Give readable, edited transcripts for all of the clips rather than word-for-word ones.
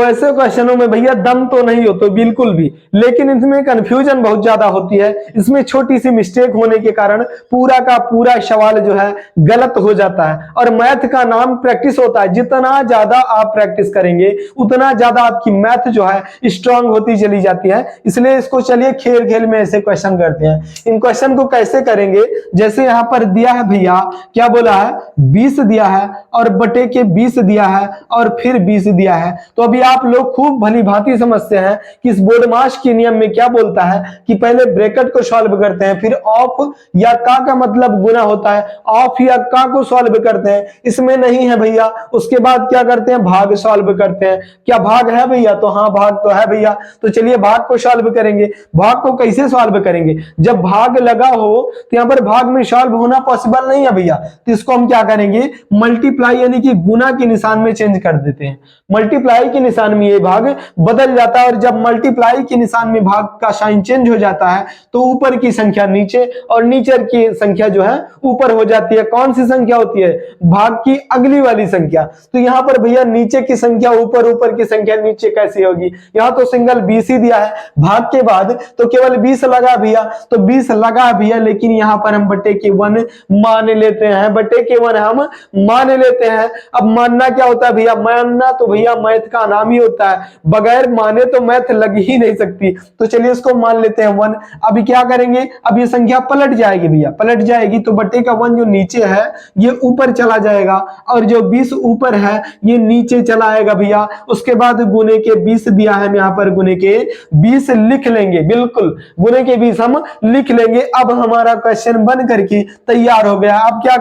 ऐसे क्वेश्चनों में भैया दम तो नहीं हो तो बिल्कुल भी, लेकिन इसमें कंफ्यूजन बहुत ज्यादा होती है। इसमें छोटी सी मिस्टेक होने के कारण पूरा का पूरा सवाल जो है गलत हो जाता है। और मैथ का नाम प्रैक्टिस होता है, जितना ज्यादा आप प्रैक्टिस करेंगे उतना ज्यादा आपकी मैथ जो है स्ट्रांग होती चली जाती है। इसलिए इसको चलिए खेल खेल में ऐसे क्वेश्चन करते हैं। इन क्वेश्चन को कैसे करेंगे, जैसे यहां पर दिया है भैया, क्या बोला है, 20 दिया है और बटे के 20 दिया है और फिर 20 दिया है। तो अभी आप लोग खूब भली भांति समझते हैं कि इस बोडमास के नियम में क्या बोलता है कि पहले ब्रैकेट को सॉल्व करते हैं, फिर ऑफ या का मतलब गुना होता है, ऑफ या का को सॉल्व करते हैं। इसमें नहीं है भैया, उसके बाद क्या करते हैं, भाग सॉल्व करते हैं। क्या भाग है भैया, तो हाँ भाग तो है भैया। तो चलिए भाग को सॉल्व करेंगे। भाग को कैसे सॉल्व करेंगे, जब भाग लगा हो तो यहां पर भाग में सॉल्व होना पॉसिबल नहीं है भैया, तो इसको हम क्या करेंगे, मल्टीप्लाई यानी कि गुना के निशान में चेंज कर देते हैं। मल्टीप्लाई के निशान में ये भाग बदल जाता है, और जब मल्टीप्लाई के निशान में भाग का साइन चेंज हो जाता है तो ऊपर की संख्या नीचे और नीचे की संख्या जो है ऊपर हो जाती है। कौन सी संख्या होती है, भाग की अगली वाली संख्या। तो यहां पर भैया नीचे की संख्या ऊपर, ऊपर की संख्या नीचे कैसी होगी, यहां तो सिंगल 20 ही दिया है, भाग के बाद तो केवल 20 लगा भैया, तो 20 लगा भैया, लेकिन यहां पर हम बटे के 1 मान लेते हैं, बटे के 1 हम मान लेते हैं। अब मानना क्या होता है भैया, मानना तो भैया मैथ का नाम ही होता है, बगैर माने तो मैथ लग ही नहीं सकती। तो चलिए इसको मान लेते हैं 1। अभी क्या करेंगे, अब ये संख्या पलट जाएगी भैया, पलट जाएगी तो बटे का 1 जो नीचे है ये ऊपर चला जाएगा, और जो 20 ऊपर है ये नीचे चला आएगा भैया। उसके बाद गुने के 20 दिया है, हम यहाँ पर गुने के 20 लिख लेंगे, बिल्कुल गुने के 20 हम लिख लेंगे। अब हमारा क्वेश्चन बन करके तैयार हो गया। अब क्या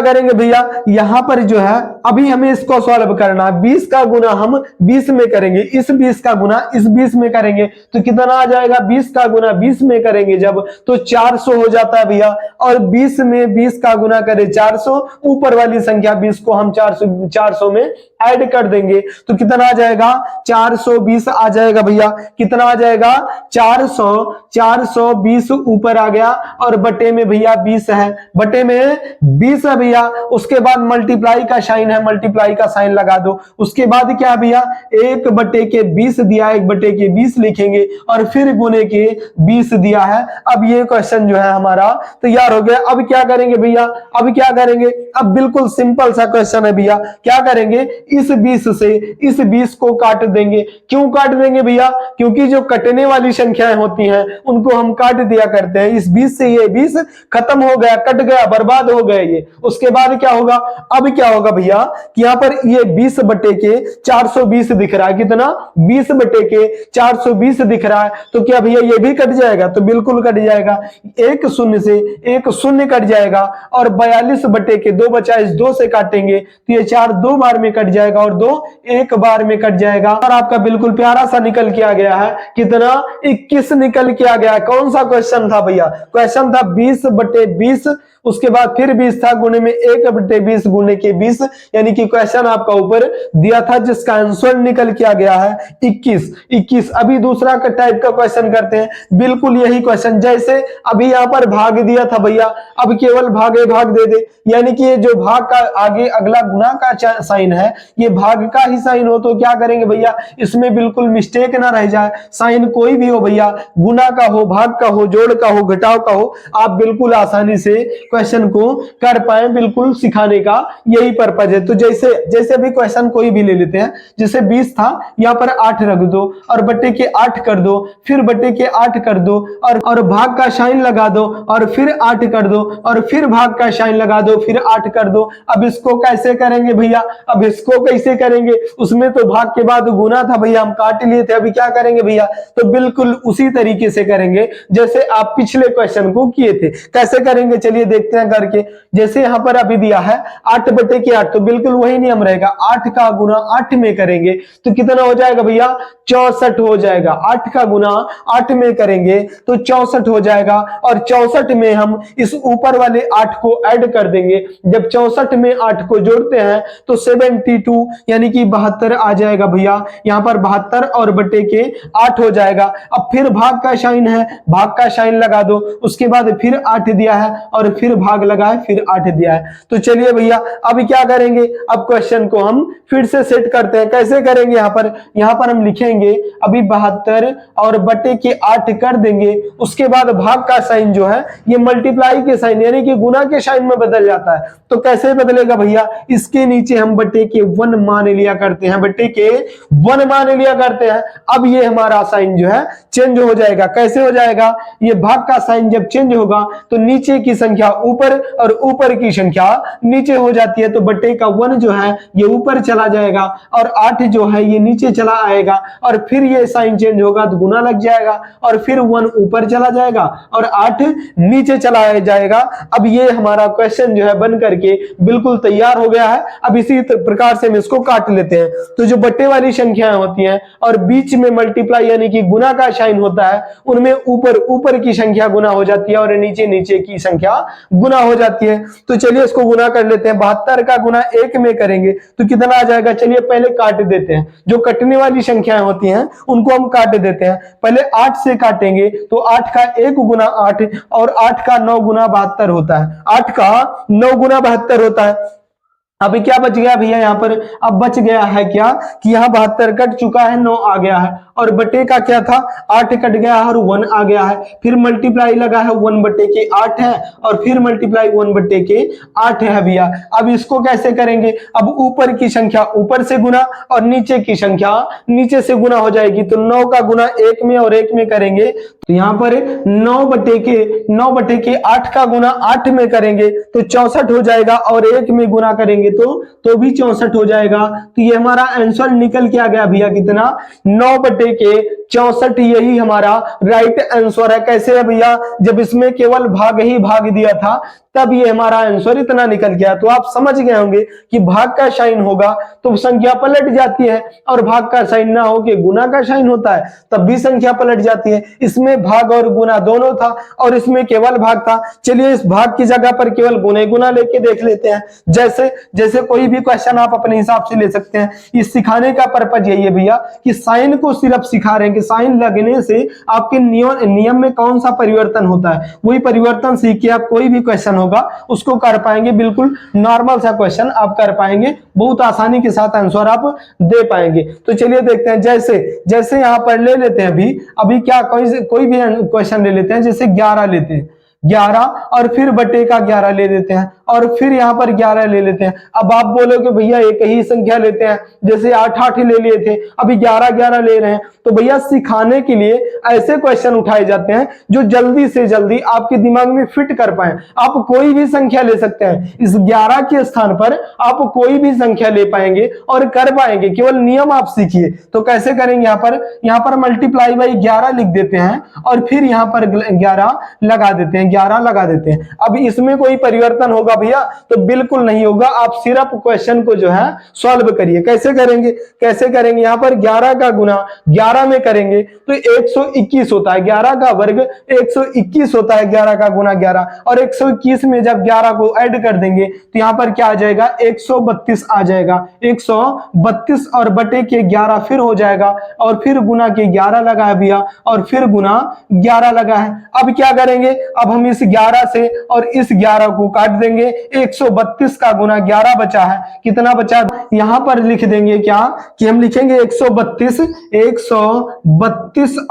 करेंगे भैया, यहाँ पर जो है अभी हमें इसको सॉल्व करना है। 20 का गुना हम 20 में करेंगे, इस 20 का गुना इस 20 में करेंगे तो कितना आ जाएगा, 20 का गुना 20 में करेंगे जब तो 400 हो जाता है भैया। और 20 में 20 का गुना करें 400, ऊपर वाली संख्या 20 को हम 400 में ऐड कर देंगे तो कितना आ जाएगा, 420 आ जाएगा भैया। कितना आ जाएगा, 420 ऊपर आ गया, और बटे में भैया 20 है, बटे में 20 है भैया। उसके बाद मल्टीप्लाई का साइन है, मल्टीप्लाई का साइन लगा दो। उसके बाद क्या भैया, 1 बटे के 20 दिया, 1 बटे के 20 लिखेंगे, और फिर गुने के 20 दिया है। अब ये क्वेश्चन जो है हमारा तैयार हो गया। अब क्या करेंगे भैया, अब क्या करेंगे, अब बिल्कुल सिंपल सा क्वेश्चन है भैया। क्या करेंगे, इस 20 से इस 20 को काट देंगे। क्यों काट देंगे भैया, क्योंकि जो कटने वाली संख्याएं होती हैं उनको हम काट दिया करते हैं। इस 20 से ये 20 खत्म हो गया, कट गया, बर्बाद हो गया ये। उसके बाद क्या होगा, अब क्या होगा भैया कि यहाँ पर ये 20 बटे के 420 दिख रहा है, कितना, 20 बटे के 420 दिख रहा है। तो क्या भैया ये भी कट जाएगा, तो बिल्कुल कट जाएगा। एक शून्य से एक शून्य कट जाएगा, और 42 बटे के 2 बचा, इस 2 से काटेंगे तो ये 4 2 बार में कट जाएगा और 2 1 बार में कट जाएगा। और आपका बिल्कुल प्यारा सा निकल के आ गया है, कितना, 21 निकल के आ गया है। कौन सा क्वेश्चन था भैया, क्वेश्चन था 20 बटे 20, उसके बाद फिर 20 था, गुने में 1 बटे 20 गुने के 20, यानी कि क्वेश्चन आपका ऊपर दिया था जिसका आंसर निकल के आ गया है 21। अभी दूसरा टाइप का क्वेश्चन करते हैं, बिल्कुल यही क्वेश्चन जैसे अभी यहाँ पर भाग दिया था भैया, अब केवल भागे भाग दे दे, यानी कि ये जो भाग का आगे अगला गुना का साइन है ये भाग का ही साइन हो। तो क्या करेंगे भैया, इसमें बिल्कुल मिस्टेक ना रह जाए, साइन कोई भी हो भैया, गुना का हो, भाग का हो, जोड़ का हो, घटाव का हो, आप बिल्कुल आसानी से क्वेश्चन को कर पाए, बिल्कुल सिखाने का यही पर्पज है। तो जैसे अभी क्वेश्चन कोई भी ले लेते हैं, जैसे 20 था, यहाँ पर 8 रख दो और बटे के 8 कर दो, फिर बटे के 8 कर दो, और भाग का साइन लगा दो, और फिर 8 कर दो, और फिर भाग का साइन लगा दो, फिर 8 कर दो। अब इसको कैसे करेंगे भैया, अब इसको कैसे करेंगे, उसमें तो भाग के बाद गुना था भैया, हम काट लिए थे। अभी क्या करेंगे भैया, तो बिल्कुल उसी तरीके से करेंगे जैसे आप पिछले क्वेश्चन को किए थे। कैसे करेंगे चलिए देखते हैं करके। जैसे यहाँ पर अभी दिया है 8 बटे के 8, तो बिल्कुल वही नियम रहेगा, 8 का गुना 8 में करेंगे तो कितना हो जाएगा भैया, 64 हो जाएगा। 8 का गुना 8 में करेंगे तो 64 हो जाएगा, और 64 में हम इस ऊपर वाले 8 को ऐड कर देंगे। जब 64 में 8 को जोड़ते हैं तो 72 72 यानी कि 72 आ जाएगा भैया। यहाँ पर 72 और बटे के 8 हो जाएगा। अब फिर भाग का साइन है, भाग का साइन लगा दो, उसके बाद फिर 8 दिया है और फिर भाग लगा है, फिर 8 दिया है। तो चलिए भैया अभी क्या करेंगे, अब क्वेश्चन को हम फिर से सेट करते हैं। कैसे करेंगे, यहाँ पर हम लिखेंगे अभी 72 और बटे के 8 कर देंगे, उसके बाद भाग का साइन जो है ये मल्टीप्लाई के साइन यानी कि गुना के साइन में बदल जाता है। तो कैसे बदलेगा भैया, इसके नीचे हम बटे के 1 मान लिया करते हैं, बटे के 1 मान लिया करते हैं। अब ये हमारा साइन जो है चेंज हो जाएगा। कैसे हो जाएगा, ये भाग का साइन जब चेंज होगा तो नीचे की संख्या ऊपर और ऊपर की संख्या नीचे हो जाती है। तो बटे का 1 जो है ये ऊपर चला जाएगा और 8 जो है ये नीचे चला आएगा और फिर ये साइन चेंज होगा तो गुना लग जाएगा और फिर 1 ऊपर चला जाएगा और 8 नीचे चला जाएगा। अब ये हमारा क्वेश्चन जो है बन करके बिल्कुल तैयार हो गया है। अब इसी प्रकार से हम इसको काट लेते हैं। तो जो बट्टे वाली संख्याएं होती हैं और बीच में मल्टीप्लाई यानी कि गुना का साइन होता है, उनमें ऊपर की संख्या गुना हो जाती है और नीचे की संख्या गुना हो जाती है। तो चलिए इसको गुना कर लेते हैं। 72 का गुना 1 में करेंगे तो कितना आ जाएगा, चलिए पहले काट देते हैं। जो कटने वाली संख्याएं होती हैं उनको हम काट देते हैं। पहले 8 से काटेंगे तो 8 का 1 गुना 8 और 8 का 9 गुना 72 होता है, 8 का 9 गुना 72 होता है। अभी क्या बच गया भैया, यहाँ पर अब बच गया है क्या कि यहाँ 72 कट चुका है, 9 आ गया है और बटे का क्या था, 8 कट गया है और 1 आ गया है। फिर मल्टीप्लाई लगा है 1 बटे के 8 है और फिर मल्टीप्लाई 1 बटे के 8 है भैया। अब इसको कैसे करेंगे, अब ऊपर की संख्या ऊपर से गुना और नीचे की संख्या नीचे से गुना हो जाएगी। तो 9 का गुना 1 में और 1 में करेंगे तो यहाँ पर 9 बटे के 8 का गुना 8 में करेंगे तो 64 हो जाएगा और 1 में गुना करेंगे तो भी 64 हो जाएगा। तो ये हमारा आंसर निकल के आ गया भैया कितना, 9 बटे के 64। यही हमारा राइट आंसर है। कैसे है भैया, जब इसमें केवल भाग ही भाग दिया था तब ये हमारा आंसर इतना निकल गया। तो आप समझ गए होंगे कि भाग का साइन होगा तो संख्या पलट जाती है और भाग का साइन ना हो के गुना का साइन होता है तब भी संख्या पलट जाती है। इसमें भाग और गुना दोनों था और इसमें केवल भाग था। चलिए इस भाग की जगह पर केवल गुने गुना लेके देख लेते हैं। जैसे कोई भी क्वेश्चन आप अपने हिसाब से ले सकते हैं। इस सिखाने का पर्पज यही है भैया कि साइन को सिर्फ सिखा रहे हैं कि साइन लगने से आपके नियम में कौन सा परिवर्तन होता है, वही परिवर्तन सीख के आप कोई भी क्वेश्चन होगा उसको कर पाएंगे। बिल्कुल नॉर्मल सा क्वेश्चन आप कर पाएंगे, बहुत आसानी के साथ आंसर आप दे पाएंगे। तो चलिए देखते हैं, जैसे यहां पर ले लेते हैं अभी क्या कोई भी क्वेश्चन ले लेते हैं। जैसे 11 लेते हैं, 11 और फिर बटे का 11 ले लेते हैं और फिर यहाँ पर 11 ले लेते हैं। अब आप बोलोगे भैया एक ही संख्या लेते हैं, जैसे 8 ले लिए थे, अभी 11 ले रहे हैं। तो भैया सिखाने के लिए ऐसे क्वेश्चन उठाए जाते हैं जो जल्दी से जल्दी आपके दिमाग में फिट कर पाए। आप कोई भी संख्या ले सकते हैं, इस 11 के स्थान पर आप कोई भी संख्या ले पाएंगे और कर पाएंगे, केवल नियम आप सीखिए। तो कैसे करेंगे, यहाँ पर मल्टीप्लाई बाई 11 लिख देते हैं और फिर यहाँ पर 11 लगा देते हैं, 11 लगा देते हैं। अब इसमें कोई परिवर्तन होगा भैया, तो बिल्कुल नहीं होगा। आप सिर्फ क्वेश्चन को जो है सॉल्व करिए। कैसे करेंगे, यहाँ पर 11 का गुना 11 में करेंगे तो 121 होता है, 11 का वर्ग 121 होता है, 11 का गुना 11 और 121 में जब 11 को ऐड कर देंगे तो यहाँ पर क्या आ जाएगा, 132 आ जाएगा। 132 और बटे के 11 फिर हो जाएगा और फिर गुना के 11 लगा है भैया और फिर गुना 11 लगा है। अब क्या करेंगे, अब हम इस 11 से और इस 11 को काट देंगे। 132 का गुना 11 बचा है, कितना बचा, यहां पर लिख देंगे क्या कि हम लिखेंगे 132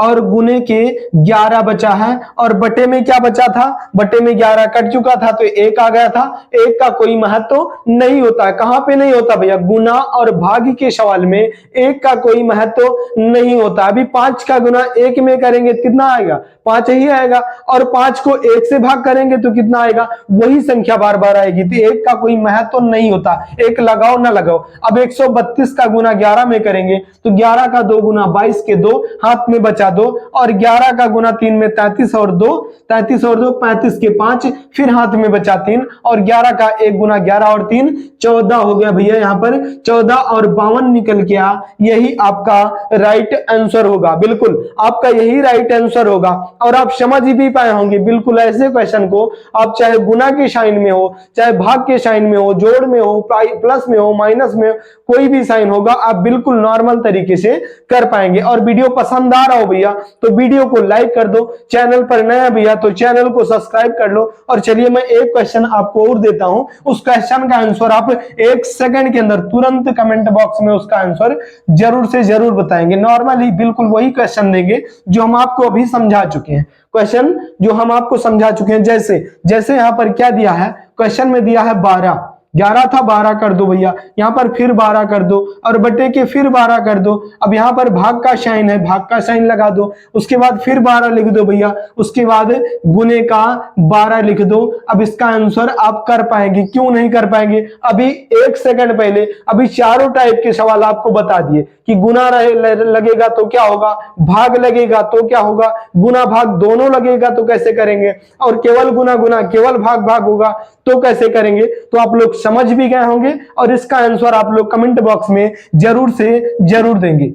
और गुने के 11 बचा है और बटे में क्या बचा था, बटे में 11 कट चुका था तो 1 आ गया था। 1 का कोई महत्व नहीं होता है। कहां पे नहीं होता भैया, गुना और भाग के सवाल में 1 का कोई महत्व नहीं होता। अभी 5 का गुना 1 में करेंगे कितना आएगा, 5 ही आएगा और 5 को 1 से भाग करेंगे तो कितना आएगा, वही संख्या बार बार आएगी। तो 1 का कोई महत्व नहीं होता, 1 लगाओ ना लगाओ। अब 132 का गुना 11 में करेंगे तो 11 का 2 गुना 22 के 2 हाथ में बचा 2 और 11 का गुना 3 में 33 और 2 35 के 5 फिर हाथ में बचा 3 और 11 का 1 गुना 11 और 3 14 हो गया भैया। यहाँ पर 14 और 52 निकल के आ, यही आपका राइट आंसर होगा। बिल्कुल आपका यही राइट आंसर होगा और आप समझ भी पाए होंगे। बिल्कुल ऐसे क्वेश्चन को आप चाहे गुना के साइन में हो, चाहे भाग के साइन में हो, जोड़ में हो, प्लस में हो, माइनस में हो, कोई भी साइन होगा आप बिल्कुल नॉर्मल तरीके से कर पाएंगे। और वीडियो पसंद आ रहा हो भैया तो वीडियो को लाइक कर दो, चैनल पर नया भैया तो चैनल को सब्सक्राइब कर लो। और चलिए मैं एक क्वेश्चन आपको और देता हूं, उस क्वेश्चन का आंसर आप 1 सेकंड के अंदर तुरंत कमेंट बॉक्स में उसका आंसर जरूर से जरूर बताएंगे। नॉर्मली बिल्कुल वही क्वेश्चन देंगे जो हम आपको अभी समझा चुके हैं, क्वेश्चन जो हम आपको समझा चुके हैं। जैसे यहां पर क्या दिया है, क्वेश्चन में दिया है 12, 11 था 12 कर दो भैया, यहां पर फिर 12 कर दो और बटे के फिर 12 कर दो। अब यहां पर भाग का साइन है, भाग का साइन लगा दो, उसके बाद फिर 12 लिख दो भैया, उसके बाद गुने का 12 लिख दो। अब इसका आंसर आप कर पाएंगे, क्यों नहीं कर पाएंगे? अभी 1 सेकंड पहले अभी चारों टाइप के सवाल आपको बता दिए कि गुना लगेगा तो क्या होगा, भाग लगेगा तो क्या होगा, गुना भाग दोनों लगेगा तो कैसे करेंगे, और केवल गुना गुना केवल भाग भाग होगा तो कैसे करेंगे। तो आप लोग समझ भी गए होंगे और इसका आंसर आप लोग कमेंट बॉक्स में जरूर से जरूर देंगे।